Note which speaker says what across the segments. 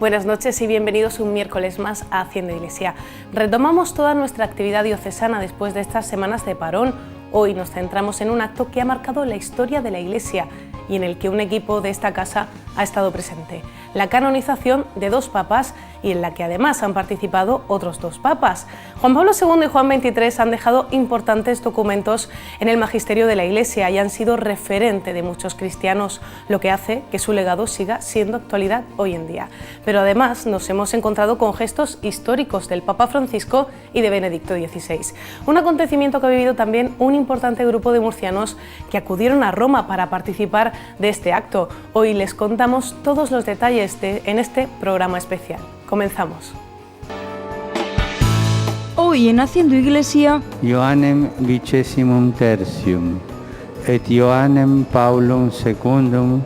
Speaker 1: Buenas noches y bienvenidos un miércoles más a Haciendo Iglesia. Retomamos toda nuestra actividad diocesana después de estas semanas de parón. Hoy nos centramos en un acto que ha marcado la historia de la Iglesia y en el que un equipo de esta casa ha estado presente. La canonización de 2 papas y en la que además han participado otros 2 papas. Juan Pablo II y Juan XXIII han dejado importantes documentos en el magisterio de la Iglesia y han sido referente de muchos cristianos, lo que hace que su legado siga siendo actualidad hoy en día. Pero además nos hemos encontrado con gestos históricos del Papa Francisco y de Benedicto XVI. Un acontecimiento que ha vivido también un importante grupo de murcianos que acudieron a Roma para participar de este acto. Hoy les contamos todos los detalles en este programa especial. Comenzamos.
Speaker 2: Hoy en Haciendo Iglesia,
Speaker 3: Ioannem Vicessimum Tertium et Ioannem Paulum Secundum,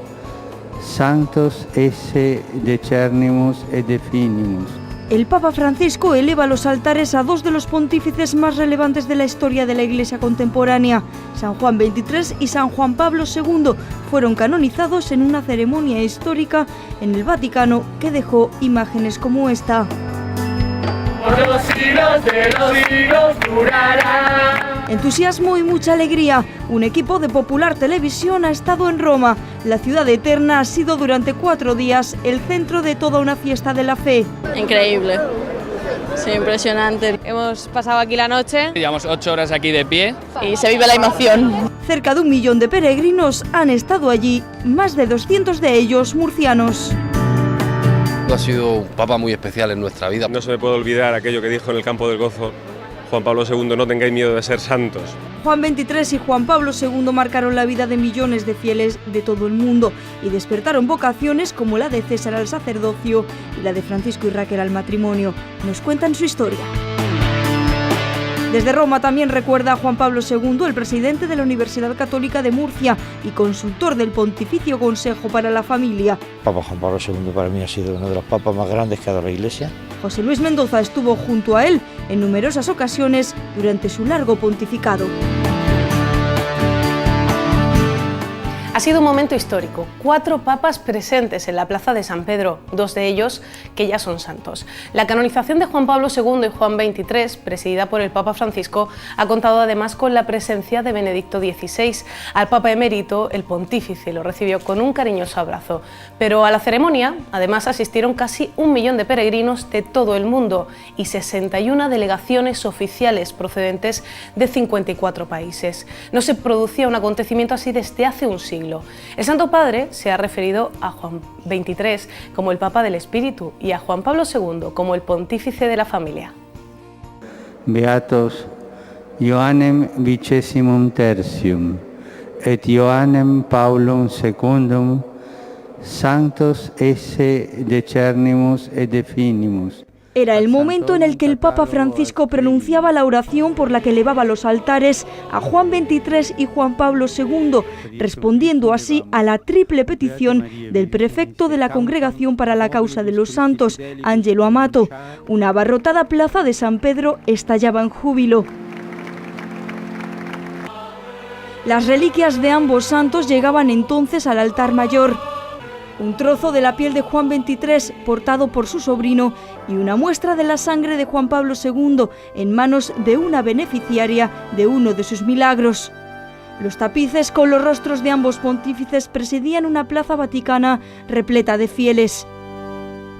Speaker 3: Sanctos esse decernimus et definimus.
Speaker 2: el Papa Francisco eleva los altares a 2 de los pontífices más relevantes de la historia de la Iglesia contemporánea. San Juan XXIII y San Juan Pablo II fueron canonizados en una ceremonia histórica en el Vaticano que dejó imágenes como esta.
Speaker 4: Por los siglos de los siglos durará.
Speaker 2: Entusiasmo y mucha alegría. Un equipo de Popular Televisión ha estado en Roma. La ciudad eterna ha sido durante 4 días el centro de toda una fiesta de la fe.
Speaker 5: Increíble, sí, impresionante.
Speaker 6: Hemos pasado aquí la noche.
Speaker 7: Llevamos 8 horas aquí de pie.
Speaker 5: Y se vive la emoción.
Speaker 2: Cerca de 1 millón de peregrinos han estado allí, más de 200 de ellos murcianos.
Speaker 8: Ha sido un papa muy especial en nuestra vida.
Speaker 9: No se me puede olvidar aquello que dijo en el Campo del Gozo Juan Pablo II, no tengáis miedo de ser santos.
Speaker 2: Juan XXIII y Juan Pablo II marcaron la vida de millones de fieles de todo el mundo y despertaron vocaciones como la de César al sacerdocio y la de Francisco y Raquel al matrimonio. Nos cuentan su historia. Desde Roma también recuerda a Juan Pablo II, el presidente de la Universidad Católica de Murcia y consultor del Pontificio Consejo para la Familia.
Speaker 10: Papa Juan Pablo II para mí ha sido uno de los papas más grandes que ha dado la Iglesia.
Speaker 2: José Luis Mendoza estuvo junto a él en numerosas ocasiones durante su largo pontificado.
Speaker 1: Ha sido un momento histórico. 4 papas presentes en la plaza de San Pedro, 2 de ellos que ya son santos. La canonización de Juan Pablo II y Juan XXIII, presidida por el Papa Francisco, ha contado además con la presencia de Benedicto XVI. Al Papa emérito, el pontífice lo recibió con un cariñoso abrazo. Pero a la ceremonia, además, asistieron casi 1 millón de peregrinos de todo el mundo y 61 delegaciones oficiales procedentes de 54 países. No se producía un acontecimiento así desde hace un siglo. El Santo Padre se ha referido a Juan XXIII como el Papa del Espíritu y a Juan Pablo II como el Pontífice de la Familia.
Speaker 3: Beatos Ioannem Vicessimum Tertium et Ioannem Paulum Secundum, Sanctos esse decernimus et definimus.
Speaker 2: Era el momento en el que el Papa Francisco pronunciaba la oración por la que elevaba los altares a Juan XXIII y Juan Pablo II, respondiendo así a la triple petición del prefecto de la Congregación para la Causa de los Santos, Angelo Amato. Una abarrotada plaza de San Pedro estallaba en júbilo. Las reliquias de ambos santos llegaban entonces al altar mayor. Un trozo de la piel de Juan XXIII portado por su sobrino y una muestra de la sangre de Juan Pablo II en manos de una beneficiaria de uno de sus milagros. Los tapices con los rostros de ambos pontífices presidían una plaza vaticana repleta de fieles.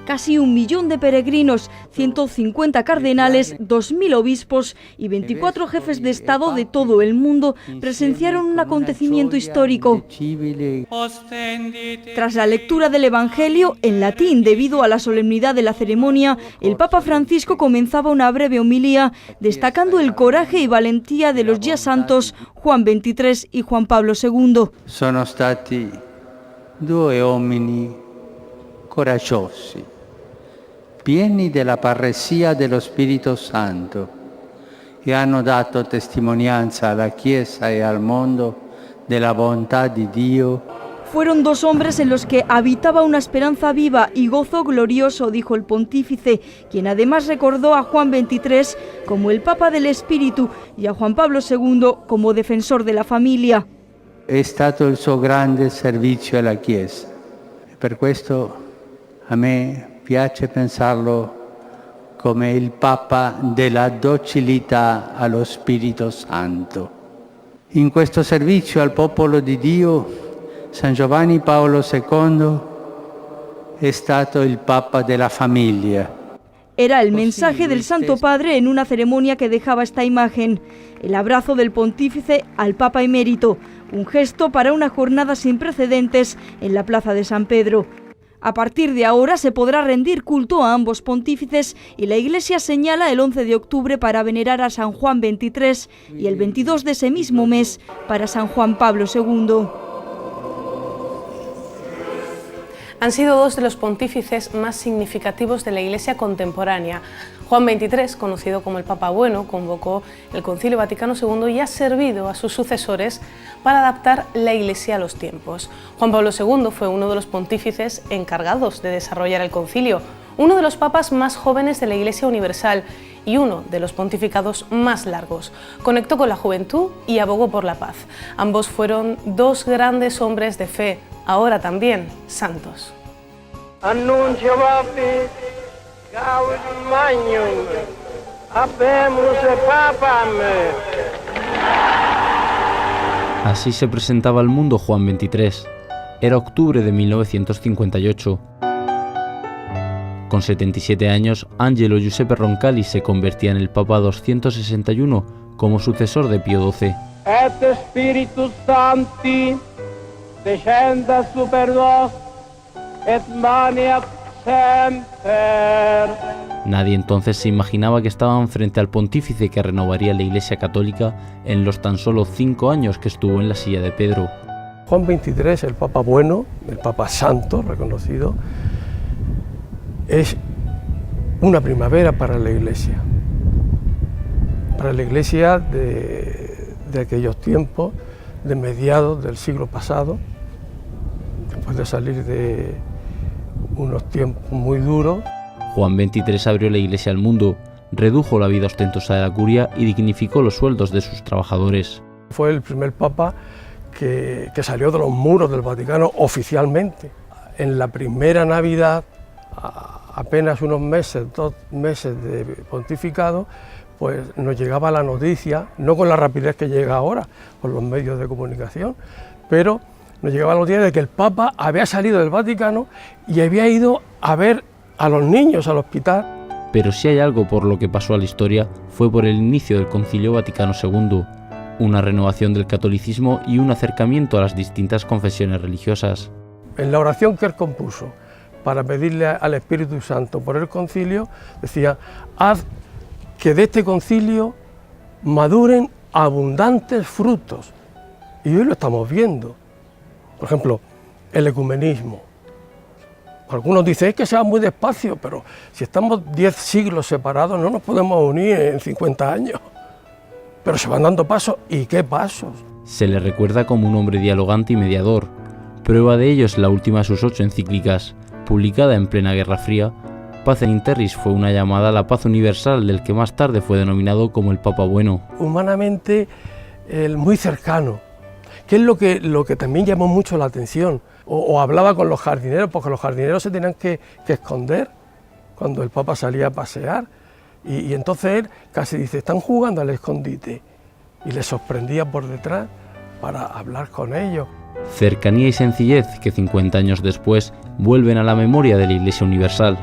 Speaker 2: Casi 1 millón de peregrinos, 150 cardenales, 2.000 obispos y 24 jefes de Estado de todo el mundo presenciaron un acontecimiento histórico. Tras la lectura del Evangelio en latín debido a la solemnidad de la ceremonia, el Papa Francisco comenzaba una breve homilía destacando el coraje y valentía de los ya santos Juan XXIII y Juan Pablo II.
Speaker 3: Sono stati 2 uomini coraggiosi, pieni della parresia dello Spirito Santo, e hanno dato testimonianza alla Chiesa e al mondo della bontà di Dio.
Speaker 2: Fueron 2 hombres en los que habitaba una esperanza viva y gozo glorioso, dijo el pontífice, quien además recordó a Juan XXIII como el Papa del Espíritu y a Juan Pablo II como defensor de la familia.
Speaker 3: È stato il suo grande servizio alla Chiesa. Per questo a me piace pensarlo come il Papa della docilità allo Spirito Santo. In questo servizio al popolo di Dio, San Giovanni Paolo II è stato il Papa della famiglia.
Speaker 2: Era el mensaje del Santo Padre en una ceremonia que dejaba esta imagen, el abrazo del pontífice al Papa emérito, un gesto para una jornada sin precedentes en la Plaza de San Pedro. A partir de ahora se podrá rendir culto a ambos pontífices y la Iglesia señala el 11 de octubre para venerar a San Juan XXIII y el 22 de ese mismo mes para San Juan Pablo II.
Speaker 1: Han sido dos de los pontífices más significativos de la Iglesia contemporánea. Juan XXIII, conocido como el Papa Bueno, convocó el Concilio Vaticano II y ha servido a sus sucesores para adaptar la Iglesia a los tiempos. Juan Pablo II fue uno de los pontífices encargados de desarrollar el concilio, uno de los papas más jóvenes de la Iglesia Universal y uno de los pontificados más largos. Conectó con la juventud y abogó por la paz. Ambos fueron dos grandes hombres de fe, ahora también santos.
Speaker 4: Annuncio vobis Gaudium Magnum, habemus papam.
Speaker 7: Así se presentaba al mundo Juan XXIII. Era octubre de 1958. Con 77 años, Angelo Giuseppe Roncalli se convertía en el Papa 261 como sucesor de Pío XII.
Speaker 4: Et Spiritus Sancti descenda super vos et maneat semper.
Speaker 7: Nadie entonces se imaginaba que estaban frente al pontífice que renovaría la Iglesia Católica en los tan solo 5 años que estuvo en la silla de Pedro.
Speaker 11: Juan XXIII, el Papa Bueno, el Papa Santo, reconocido, es una primavera para la Iglesia. Para la Iglesia de aquellos tiempos, de mediados del siglo pasado, después de salir de unos tiempos muy duros.
Speaker 7: Juan XXIII abrió la Iglesia al mundo, redujo la vida ostentosa de la curia y dignificó los sueldos de sus trabajadores.
Speaker 11: Fue el primer papa que salió de los muros del Vaticano oficialmente. En la primera Navidad, apenas unos meses, 2 meses de pontificado, pues nos llegaba la noticia, no con la rapidez que llega ahora, por los medios de comunicación, pero nos llegaba la noticia de que el Papa había salido del Vaticano y había ido a ver a los niños al hospital.
Speaker 7: Pero si hay algo por lo que pasó a la historia, fue por el inicio del Concilio Vaticano II, una renovación del catolicismo y un acercamiento a las distintas confesiones religiosas.
Speaker 11: En la oración que él compuso para pedirle al Espíritu Santo por el concilio, decía: haz que de este concilio maduren abundantes frutos. Y hoy lo estamos viendo. Por ejemplo, el ecumenismo. Algunos dicen que se va muy despacio, pero si estamos 10 siglos separados no nos podemos unir en 50 años. Pero se van dando pasos, ¿y qué pasos?
Speaker 7: Se le recuerda como un hombre dialogante y mediador. Prueba de ello es la última de sus 8 encíclicas, publicada en plena Guerra Fría. Pacem in Terris fue una llamada a la paz universal del que más tarde fue denominado como el Papa Bueno.
Speaker 11: Humanamente, muy cercano, que es lo que también llamó mucho la atención. O hablaba con los jardineros, porque los jardineros se tenían que esconder cuando el Papa salía a pasear. Y entonces él casi dice: están jugando al escondite. Y les sorprendía por detrás para hablar con ellos.
Speaker 7: Cercanía y sencillez que 50 años después vuelven a la memoria de la Iglesia Universal.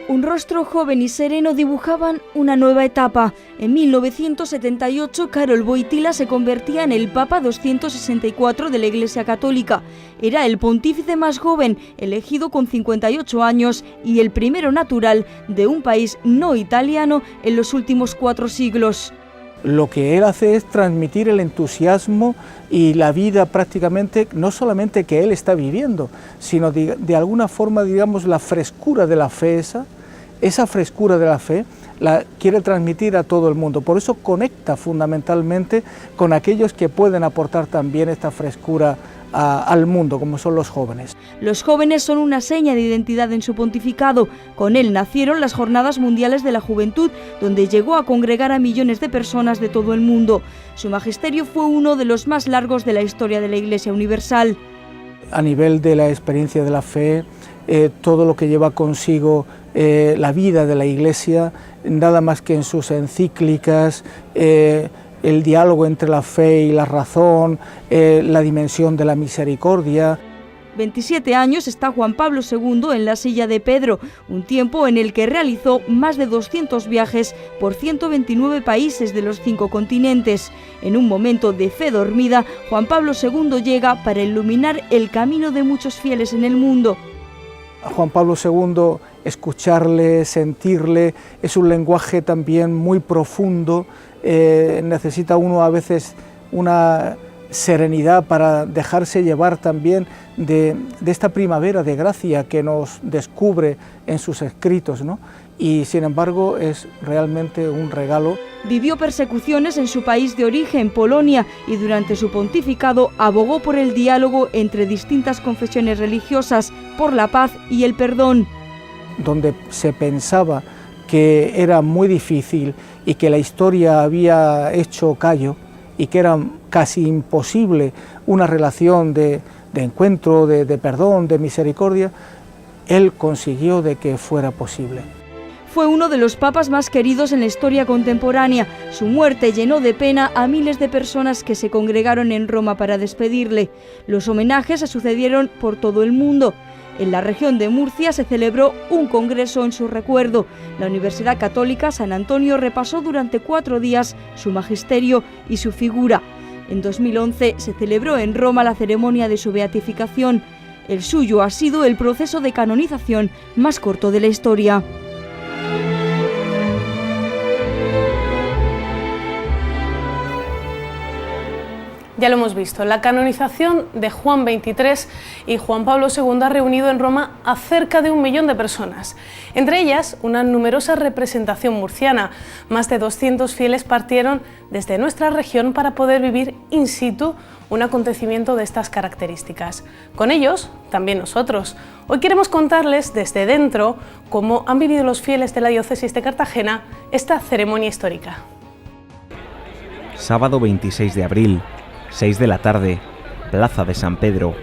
Speaker 2: Un rostro joven y sereno dibujaban una nueva etapa. En 1978, Karol Wojtyła se convertía en el Papa 264 de la Iglesia Católica. Era el pontífice más joven, elegido con 58 años, y el primero natural de un país no italiano en los últimos 4 siglos.
Speaker 12: Lo que él hace es transmitir el entusiasmo y la vida prácticamente, no solamente que él está viviendo, sino de alguna forma, digamos, la frescura de la fe esa, esa frescura de la fe la quiere transmitir a todo el mundo. Por eso conecta fundamentalmente con aquellos que pueden aportar también esta frescura al mundo, como son los jóvenes.
Speaker 2: Los jóvenes son una seña de identidad en su pontificado. Con él nacieron las Jornadas Mundiales de la Juventud, donde llegó a congregar a millones de personas de todo el mundo. Su magisterio fue uno de los más largos de la historia de la Iglesia Universal.
Speaker 12: A nivel de la experiencia de la fe, todo lo que lleva consigo la vida de la Iglesia, nada más que en sus encíclicas, el diálogo entre la fe y la razón, la dimensión de la misericordia.
Speaker 2: 27 años está Juan Pablo II en la silla de Pedro, un tiempo en el que realizó más de 200 viajes por 129 países de los 5 continentes. En un momento de fe dormida, Juan Pablo II llega para iluminar el camino de muchos fieles en el mundo.
Speaker 12: A Juan Pablo II, escucharle, sentirle, es un lenguaje también muy profundo. Necesita uno a veces una serenidad para dejarse llevar también de esta primavera de gracia que nos descubre en sus escritos, ¿no? Y sin embargo es realmente un regalo.
Speaker 2: Vivió persecuciones en su país de origen, Polonia, y durante su pontificado abogó por el diálogo entre distintas confesiones religiosas, por la paz y el perdón.
Speaker 12: Donde se pensaba que era muy difícil y que la historia había hecho callo y que era casi imposible una relación de encuentro, de perdón, de misericordia, él consiguió de que fuera posible.
Speaker 2: Fue uno de los papas más queridos en la historia contemporánea. Su muerte llenó de pena a miles de personas que se congregaron en Roma para despedirle. Los homenajes se sucedieron por todo el mundo. En la región de Murcia se celebró un congreso en su recuerdo. La Universidad Católica San Antonio repasó durante 4 días su magisterio y su figura. En 2011 se celebró en Roma la ceremonia de su beatificación. El suyo ha sido el proceso de canonización más corto de la historia.
Speaker 1: Ya lo hemos visto, la canonización de Juan XXIII y Juan Pablo II ha reunido en Roma a cerca de 1 millón de personas. Entre ellas, una numerosa representación murciana. Más de 200 fieles partieron desde nuestra región para poder vivir in situ un acontecimiento de estas características. Con ellos, también nosotros. Hoy queremos contarles desde dentro cómo han vivido los fieles de la diócesis de Cartagena esta ceremonia histórica.
Speaker 13: Sábado 26 de abril. 6 de la tarde, Plaza de San Pedro,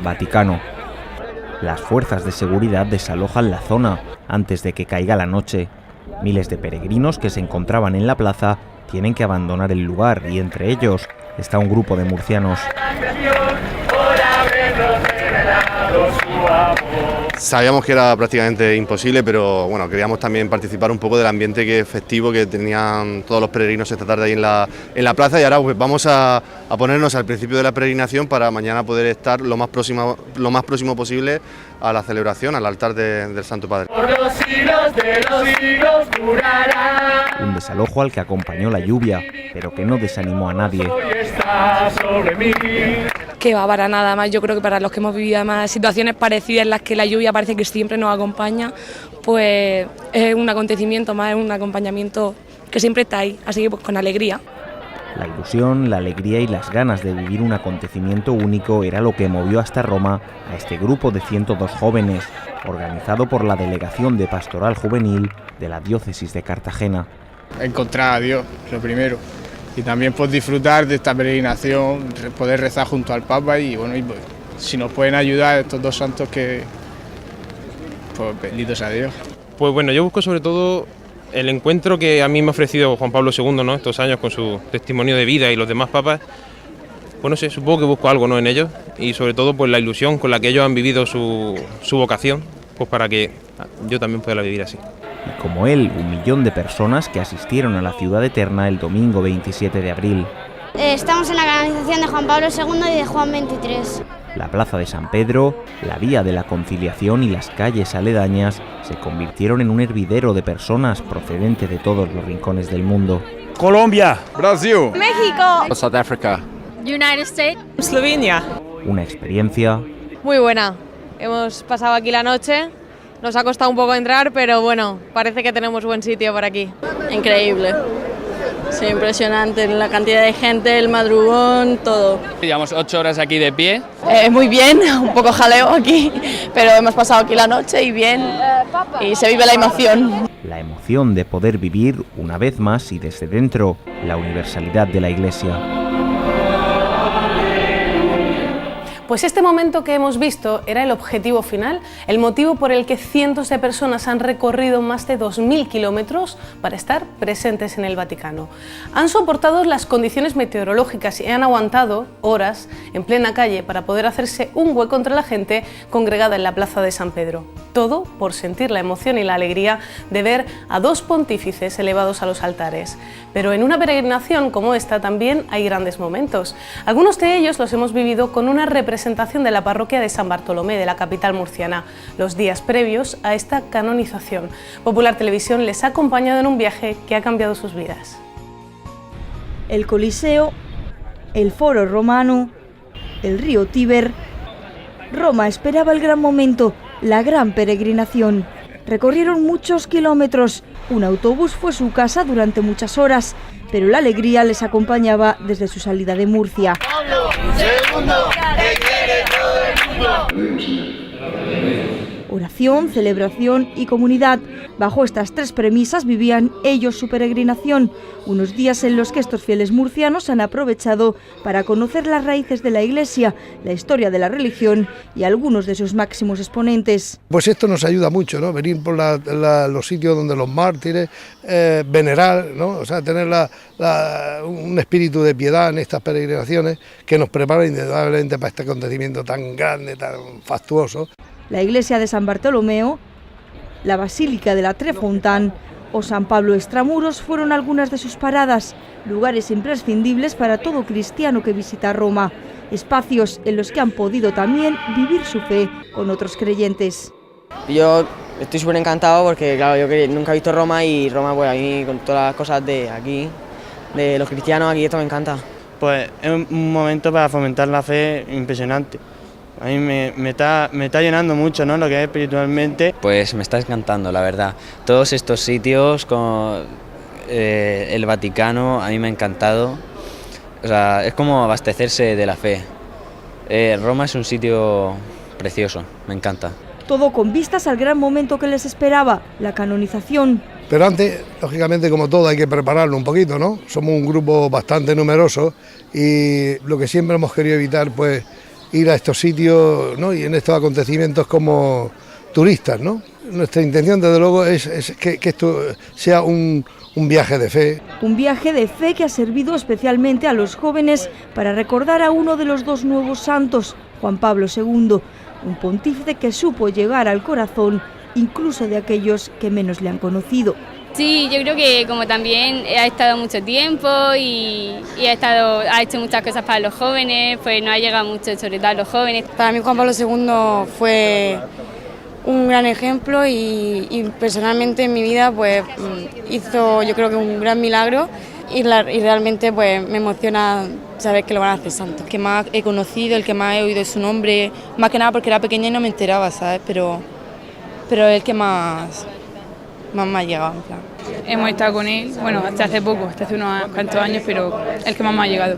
Speaker 13: Vaticano. Las fuerzas de seguridad desalojan la zona antes de que caiga la noche. Miles de peregrinos que se encontraban en la plaza tienen que abandonar el lugar y entre ellos está un grupo de murcianos.
Speaker 14: Sabíamos que era prácticamente imposible, pero bueno, queríamos también participar un poco del ambiente festivo que tenían todos los peregrinos esta tarde ahí en la plaza, y ahora pues vamos a ponernos al principio de la peregrinación para mañana poder estar lo más próximo posible a la celebración, al altar del Santo Padre.
Speaker 15: Por los siglos de los siglos durará.
Speaker 13: Un desalojo al que acompañó la lluvia, pero que no desanimó a nadie.
Speaker 16: Que va para nada más, yo creo que para los que hemos vivido además situaciones parecidas en las que la lluvia parece que siempre nos acompaña, pues es un acontecimiento más, es un acompañamiento que siempre está ahí, así que pues con alegría.
Speaker 13: La ilusión, la alegría y las ganas de vivir un acontecimiento único era lo que movió hasta Roma a este grupo de 102 jóvenes, organizado por la Delegación de Pastoral Juvenil de la Diócesis de Cartagena.
Speaker 17: Encontrar a Dios, lo primero, y también pues disfrutar de esta peregrinación, poder rezar junto al Papa y bueno, pues, si nos pueden ayudar estos 2 santos, que pues bendito sea Dios.
Speaker 9: Pues bueno, yo busco sobre todo el encuentro que a mí me ha ofrecido Juan Pablo II, ¿no? Estos años con su testimonio de vida y los demás papas. Pues no sé, supongo que busco algo, ¿no?, en ellos, y sobre todo pues la ilusión con la que ellos han vivido su vocación, pues para que yo también pueda vivir así.
Speaker 13: Y como él, 1 millón de personas que asistieron a la Ciudad Eterna el domingo 27 de abril.
Speaker 18: Estamos en la canonización de Juan Pablo II y de Juan XXIII.
Speaker 13: La Plaza de San Pedro, la Vía de la Conciliación y las calles aledañas se convirtieron en un hervidero de personas procedentes de todos los rincones del mundo.
Speaker 19: Colombia, Brasil,
Speaker 5: México,
Speaker 8: South Africa,
Speaker 5: United States, Eslovenia.
Speaker 13: Una experiencia
Speaker 6: muy buena. Hemos pasado aquí la noche Nos ha costado un poco entrar, pero bueno, parece que tenemos buen sitio por aquí.
Speaker 20: Increíble. Sí, impresionante, la cantidad de gente, el madrugón, todo.
Speaker 21: Llevamos 8 horas aquí de pie.
Speaker 20: Muy bien, un poco jaleo aquí, pero hemos pasado aquí la noche y bien, y se vive la emoción.
Speaker 13: La emoción de poder vivir, una vez más y desde dentro, la universalidad de la Iglesia.
Speaker 1: Pues este momento que hemos visto era el objetivo final, el motivo por el que cientos de personas han recorrido más de 2.000 kilómetros para estar presentes en el Vaticano. Han soportado las condiciones meteorológicas y han aguantado horas en plena calle para poder hacerse un hueco entre la gente congregada en la plaza de San Pedro. Todo por sentir la emoción y la alegría de ver a dos pontífices elevados a los altares. Pero en una peregrinación como esta también hay grandes momentos. Algunos de ellos los hemos vivido con una representación de la parroquia de San Bartolomé, de la capital murciana, los días previos a esta canonización. Popular Televisión les ha acompañado en un viaje que ha cambiado sus vidas.
Speaker 2: El Coliseo, el Foro Romano, el río Tíber. Roma esperaba el gran momento, la gran peregrinación. Recorrieron muchos kilómetros. Un autobús fue su casa durante muchas horas, pero la alegría les acompañaba desde su salida de Murcia. Oración, celebración y comunidad. Bajo estas tres premisas vivían ellos su peregrinación, unos días en los que estos fieles murcianos han aprovechado para conocer las raíces de la Iglesia, la historia de la religión y algunos de sus máximos exponentes.
Speaker 22: Pues esto nos ayuda mucho, ¿no? Venir por los sitios donde los mártires, venerar, ¿no? O sea, tener un espíritu de piedad en estas peregrinaciones que nos prepara indudablemente para este acontecimiento tan grande, tan fastuoso.
Speaker 2: La iglesia de San Bartolomeo, la Basílica de la Trefontaine o San Pablo Extramuros fueron algunas de sus paradas, lugares imprescindibles para todo cristiano que visita Roma, espacios en los que han podido también vivir su fe con otros creyentes.
Speaker 23: Yo estoy súper encantado porque, claro, yo nunca he visto Roma y Roma, pues a mí con todas las cosas de aquí, de los cristianos aquí, esto me encanta.
Speaker 24: Pues es un momento para fomentar la fe impresionante. A mí me está llenando mucho, ¿no?, lo que es espiritualmente.
Speaker 25: Pues me está encantando, la verdad. Todos estos sitios, como el Vaticano, a mí me ha encantado. O sea, es como abastecerse de la fe. Roma es un sitio precioso, me encanta.
Speaker 2: Todo con vistas al gran momento que les esperaba, la canonización.
Speaker 22: Pero antes, lógicamente, como todo, hay que prepararlo un poquito, ¿no? Somos un grupo bastante numeroso y lo que siempre hemos querido evitar, pues, ir a estos sitios, ¿no?, y en estos acontecimientos como turistas, ¿no? Nuestra intención, desde luego, es que esto sea un viaje de fe.
Speaker 2: Un viaje de fe que ha servido especialmente a los jóvenes para recordar a uno de los dos nuevos santos, Juan Pablo II, un pontífice que supo llegar al corazón incluso de aquellos que menos le han conocido.
Speaker 26: Sí, yo creo que como también ha estado mucho tiempo y ha hecho muchas cosas para los jóvenes, pues nos ha llegado mucho, sobre todo a los jóvenes.
Speaker 16: Para mí Juan Pablo II fue un gran ejemplo y personalmente en mi vida pues hizo, yo creo que un gran milagro y realmente pues me emociona saber que lo van a hacer santo.
Speaker 27: El que más he conocido, el que más he oído su nombre, más que nada porque era pequeña y no me enteraba, ¿sabes? Pero el que más me ha llegado, en plan.
Speaker 6: Hemos estado con él, bueno, hasta hace poco, hasta hace unos cuantos años, pero el que más me ha llegado.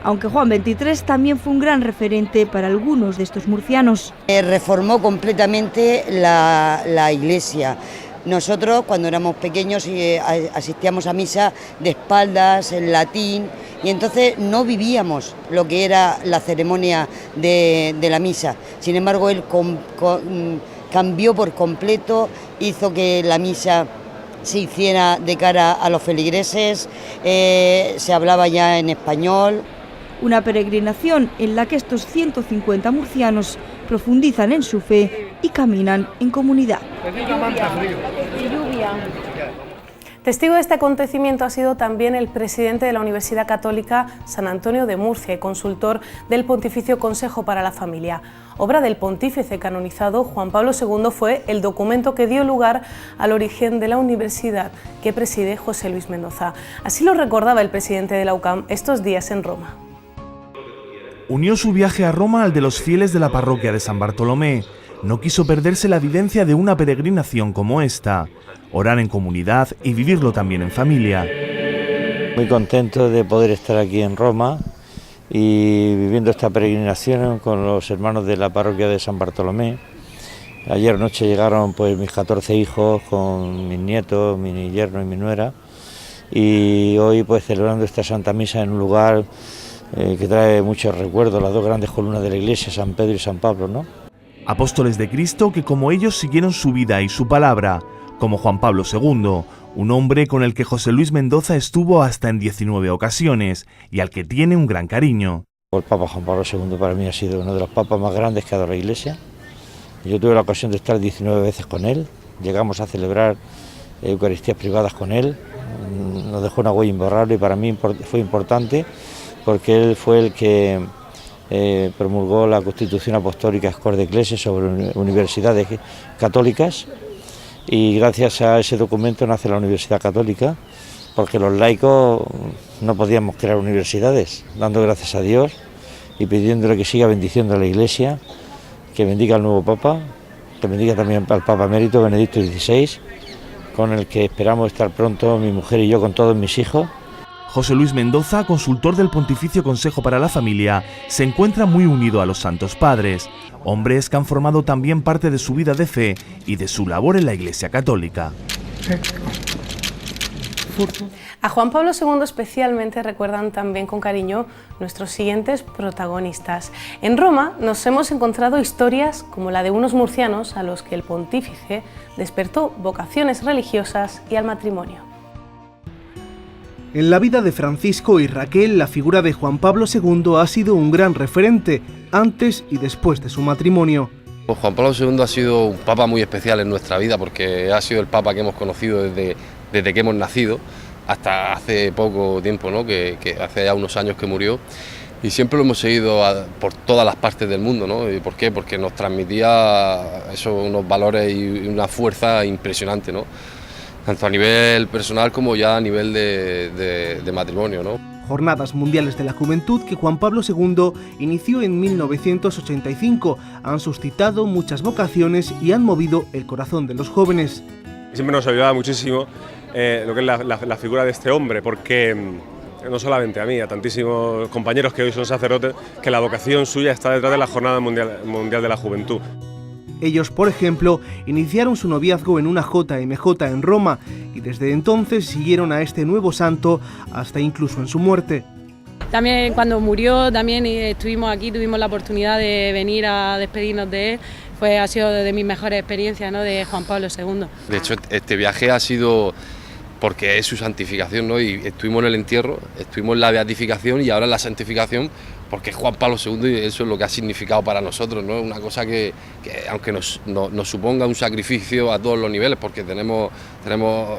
Speaker 2: Aunque Juan XXIII también fue un gran referente para algunos de estos murcianos.
Speaker 28: Reformó completamente la iglesia. Nosotros, cuando éramos pequeños, asistíamos a misa de espaldas, en latín, y entonces no vivíamos lo que era la ceremonia de la misa. Sin embargo, él cambió por completo, hizo que la misa se hiciera de cara a los feligreses, se hablaba ya en español.
Speaker 2: Una peregrinación en la que estos 150 murcianos profundizan en su fe y caminan en comunidad.
Speaker 1: Testigo de este acontecimiento ha sido también el presidente de la Universidad Católica San Antonio de Murcia y consultor del Pontificio Consejo para la Familia. Obra del pontífice canonizado Juan Pablo II, fue el documento que dio lugar al origen de la universidad que preside José Luis Mendoza. Así lo recordaba el presidente de la UCAM estos días en Roma.
Speaker 29: Unió su viaje a Roma al de los fieles de la parroquia de San Bartolomé.
Speaker 3: no quiso perderse la vivencia de una peregrinación como esta, orar en comunidad y vivirlo también en familia.
Speaker 4: Muy contento de poder estar aquí en Roma y viviendo esta peregrinación con los hermanos de la parroquia de San Bartolomé. Ayer noche llegaron pues mis 14 hijos con mis nietos, mi yerno y mi nuera, y hoy pues celebrando esta Santa Misa en un lugar que trae muchos recuerdos, las dos grandes columnas de la Iglesia, San Pedro y San Pablo, ¿no?
Speaker 3: Apóstoles de Cristo que como ellos siguieron su vida y su palabra, como Juan Pablo II, un hombre con el que José Luis Mendoza estuvo hasta en 19 ocasiones y al que tiene un gran cariño.
Speaker 4: El Papa Juan Pablo II para mí ha sido uno de los papas más grandes que ha dado la Iglesia. Yo tuve la ocasión de estar 19 veces con él, llegamos a celebrar Eucaristías privadas con él, nos dejó una huella imborrable y para mí fue importante porque él fue el que promulgó la Constitución Apostólica Scor de Ecclesia sobre universidades católicas, y gracias a ese documento nace la Universidad Católica, porque los laicos no podíamos crear universidades, dando gracias a Dios y pidiéndole que siga bendiciendo a la Iglesia, que bendiga al nuevo Papa, que bendiga también al Papa Emérito Benedicto XVI, con el que esperamos estar pronto mi mujer y yo con todos mis hijos.
Speaker 3: José Luis Mendoza, consultor del Pontificio Consejo para la Familia, se encuentra muy unido a los Santos Padres, hombres que han formado también parte de su vida de fe y de su labor en la Iglesia Católica.
Speaker 1: A Juan Pablo II especialmente recuerdan también con cariño nuestros siguientes protagonistas. En Roma nos hemos encontrado historias como la de unos murcianos a los que el pontífice despertó vocaciones religiosas y al matrimonio.
Speaker 7: En la vida de Francisco y Raquel, la figura de Juan Pablo II ha sido un gran referente, antes y después de su matrimonio.
Speaker 8: Pues Juan Pablo II ha sido un papa muy especial en nuestra vida porque ha sido el papa que hemos conocido desde que hemos nacido hasta hace poco tiempo, ¿no? que hace ya unos años que murió, y siempre lo hemos seguido por todas las partes del mundo, ¿no? ¿Y por qué? Porque nos transmitía unos valores y una fuerza impresionante, ¿no? Tanto a nivel personal como ya a nivel de matrimonio, ¿no?
Speaker 7: Jornadas Mundiales de la Juventud que Juan Pablo II inició en 1985 han suscitado muchas vocaciones y han movido el corazón de los jóvenes.
Speaker 10: Siempre nos ayudaba muchísimo lo que es la figura de este hombre, porque no solamente a mí, a tantísimos compañeros que hoy son sacerdotes, que la vocación suya está detrás de la Jornada Mundial de la Juventud.
Speaker 7: Ellos, por ejemplo, iniciaron su noviazgo en una JMJ en Roma y desde entonces siguieron a este nuevo santo hasta incluso en su muerte.
Speaker 6: También cuando murió, también estuvimos aquí, tuvimos la oportunidad de venir a despedirnos de él. Ha sido de mis mejores experiencias, ¿no?, de Juan Pablo II.
Speaker 8: De hecho, este viaje ha sido porque es su santificación, ¿no? Y estuvimos en el entierro, estuvimos en la beatificación y ahora en la santificación, porque es Juan Pablo II y eso es lo que ha significado para nosotros, ¿no? Una cosa que aunque nos suponga un sacrificio a todos los niveles, porque tenemos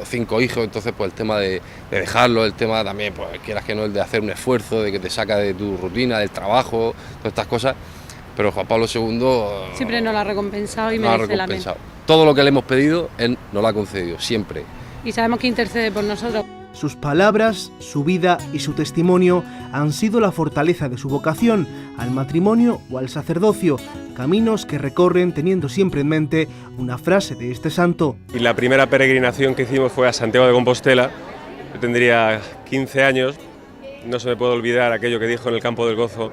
Speaker 8: 5 hijos, entonces pues el tema de dejarlo, el tema también, pues quieras que no, el de hacer un esfuerzo, de que te saca de tu rutina, del trabajo, todas estas cosas, pero Juan Pablo II
Speaker 6: siempre nos lo ha recompensado y merece la pena.
Speaker 8: Todo lo que le hemos pedido, él nos lo ha concedido, siempre.
Speaker 6: Y sabemos que intercede por nosotros.
Speaker 7: Sus palabras, su vida y su testimonio han sido la fortaleza de su vocación al matrimonio o al sacerdocio, caminos que recorren teniendo siempre en mente una frase de este santo.
Speaker 10: Y la primera peregrinación que hicimos fue a Santiago de Compostela. Yo tendría 15 años, no se me puede olvidar aquello que dijo en el Campo del Gozo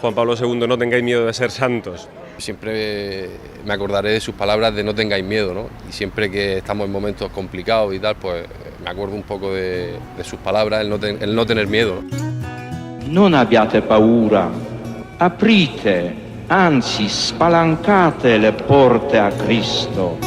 Speaker 10: Juan Pablo II: no tengáis miedo de ser santos.
Speaker 8: Siempre me acordaré de sus palabras de no tengáis miedo, ¿no? Y siempre que estamos en momentos complicados y tal, pues me acuerdo un poco de sus palabras, el no tener miedo.
Speaker 11: Non abbiate paura, aprite, anzi spalancate le porte a Cristo.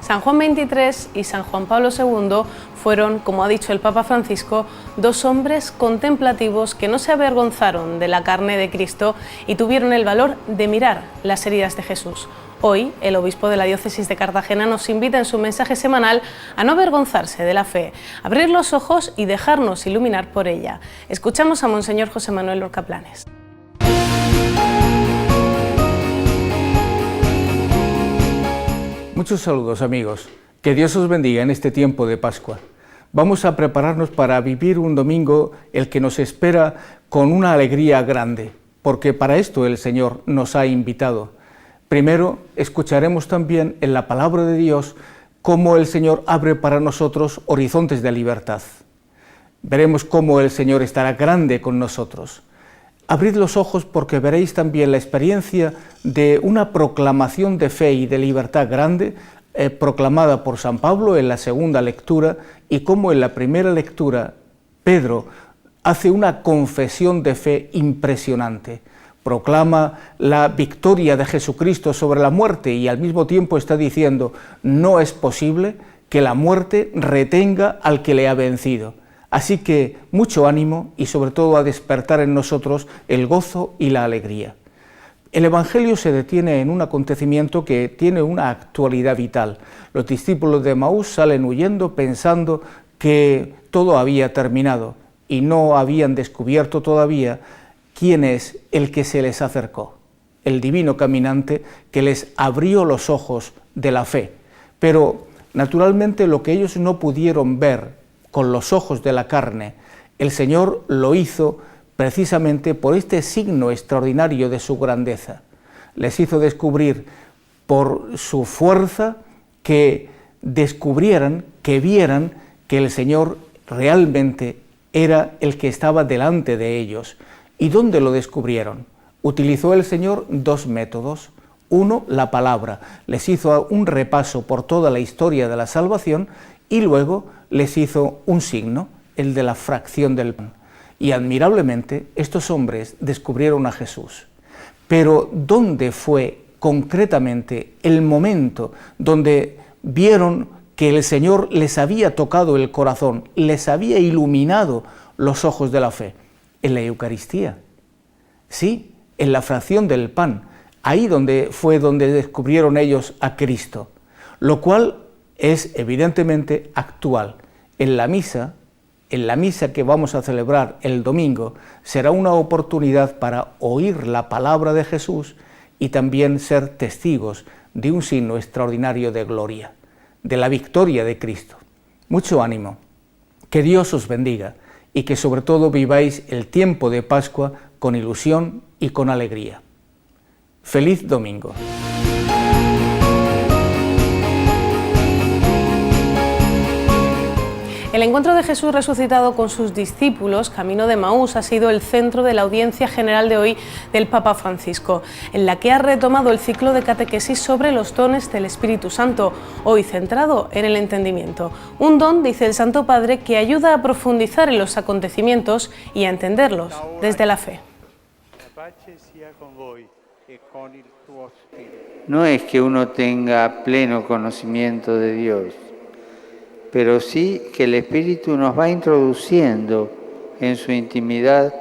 Speaker 1: San Juan XXIII y San Juan Pablo II fueron, como ha dicho el Papa Francisco, dos hombres contemplativos que no se avergonzaron de la carne de Cristo y tuvieron el valor de mirar las heridas de Jesús. Hoy, el obispo de la diócesis de Cartagena nos invita en su mensaje semanal a no avergonzarse de la fe, abrir los ojos y dejarnos iluminar por ella. Escuchamos a Monseñor José Manuel Lorca Planes.
Speaker 12: Muchos saludos, amigos. Que Dios os bendiga en este tiempo de Pascua. Vamos a prepararnos para vivir un domingo el que nos espera con una alegría grande, porque para esto el Señor nos ha invitado. Primero, escucharemos también en la palabra de Dios cómo el Señor abre para nosotros horizontes de libertad. Veremos cómo el Señor estará grande con nosotros. Abrid los ojos porque veréis también la experiencia de una proclamación de fe y de libertad grande proclamada por San Pablo en la segunda lectura, y cómo en la primera lectura Pedro hace una confesión de fe impresionante. Proclama la victoria de Jesucristo sobre la muerte y al mismo tiempo está diciendo: no es posible que la muerte retenga al que le ha vencido. Así que mucho ánimo y sobre todo a despertar en nosotros el gozo y la alegría. El Evangelio se detiene en un acontecimiento que tiene una actualidad vital. Los discípulos de Emaús salen huyendo pensando que todo había terminado y no habían descubierto todavía quién es el que se les acercó, el divino caminante que les abrió los ojos de la fe. Pero naturalmente lo que ellos no pudieron ver con los ojos de la carne, el Señor lo hizo precisamente por este signo extraordinario de su grandeza. Les hizo descubrir por su fuerza, que descubrieran, que vieran que el Señor realmente era el que estaba delante de ellos. ¿Y dónde lo descubrieron? Utilizó el Señor dos métodos. Uno, la palabra. Les hizo un repaso por toda la historia de la salvación y luego les hizo un signo, el de la fracción del pan. Y admirablemente estos hombres descubrieron a Jesús. Pero ¿dónde fue concretamente el momento donde vieron que el Señor les había tocado el corazón, les había iluminado los ojos de la fe? En la Eucaristía. Sí, en la fracción del pan. Ahí fue donde descubrieron ellos a Cristo. Lo cual es evidentemente actual. En la misa que vamos a celebrar el domingo, será una oportunidad para oír la palabra de Jesús y también ser testigos de un signo extraordinario de gloria, de la victoria de Cristo. Mucho ánimo, que Dios os bendiga y que sobre todo viváis el tiempo de Pascua con ilusión y con alegría. ¡Feliz domingo!
Speaker 1: El encuentro de Jesús resucitado con sus discípulos, camino de Emaús, ha sido el centro de la audiencia general de hoy del Papa Francisco, en la que ha retomado el ciclo de catequesis sobre los dones del Espíritu Santo, hoy centrado en el entendimiento. Un don, dice el Santo Padre, que ayuda a profundizar en los acontecimientos y a entenderlos desde la fe.
Speaker 5: No es que uno tenga pleno conocimiento de Dios, pero sí que el Espíritu nos va introduciendo en su intimidad,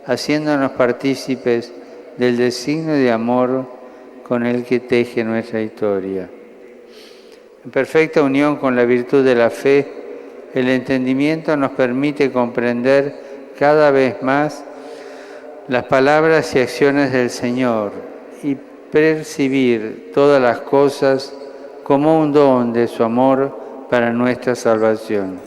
Speaker 5: haciéndonos partícipes del designio de amor con el que teje nuestra historia. En perfecta unión con la virtud de la fe, el entendimiento nos permite comprender cada vez más las palabras y acciones del Señor y percibir todas las cosas como un don de su amor para nuestra salvación.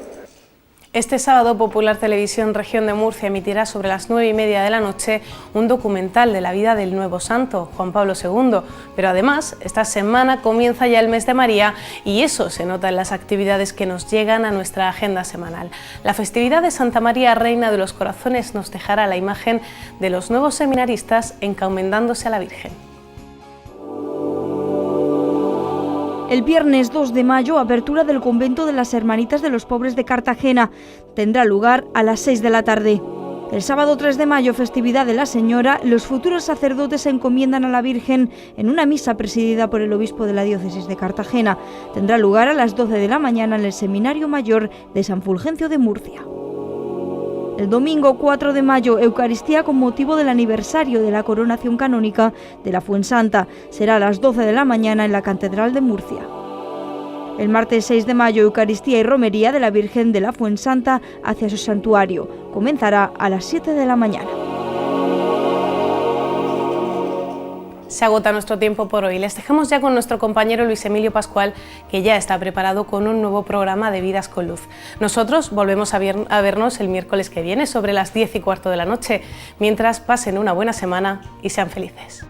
Speaker 1: Este sábado, Popular Televisión Región de Murcia emitirá sobre las 9:30 de la noche un documental de la vida del nuevo santo, Juan Pablo II. Pero además, esta semana comienza ya el mes de María y eso se nota en las actividades que nos llegan a nuestra agenda semanal. La festividad de Santa María, Reina de los Corazones, nos dejará la imagen de los nuevos seminaristas encomendándose a la Virgen.
Speaker 2: El viernes 2 de mayo, apertura del convento de las Hermanitas de los Pobres de Cartagena. Tendrá lugar a las 6 de la tarde. El sábado 3 de mayo, festividad de la Señora, los futuros sacerdotes se encomiendan a la Virgen en una misa presidida por el obispo de la diócesis de Cartagena. Tendrá lugar a las 12 de la mañana en el Seminario Mayor de San Fulgencio de Murcia. El domingo 4 de mayo, Eucaristía con motivo del aniversario de la coronación canónica de la Fuensanta. Será a las 12 de la mañana en la Catedral de Murcia. El martes 6 de mayo, Eucaristía y Romería de la Virgen de la Fuensanta hacia su santuario. Comenzará a las 7 de la mañana.
Speaker 1: Se agota nuestro tiempo por hoy. Les dejamos ya con nuestro compañero Luis Emilio Pascual, que ya está preparado con un nuevo programa de Vidas con Luz. Nosotros volvemos a vernos el miércoles que viene sobre las 10:15 de la noche. Mientras, pasen una buena semana y sean felices.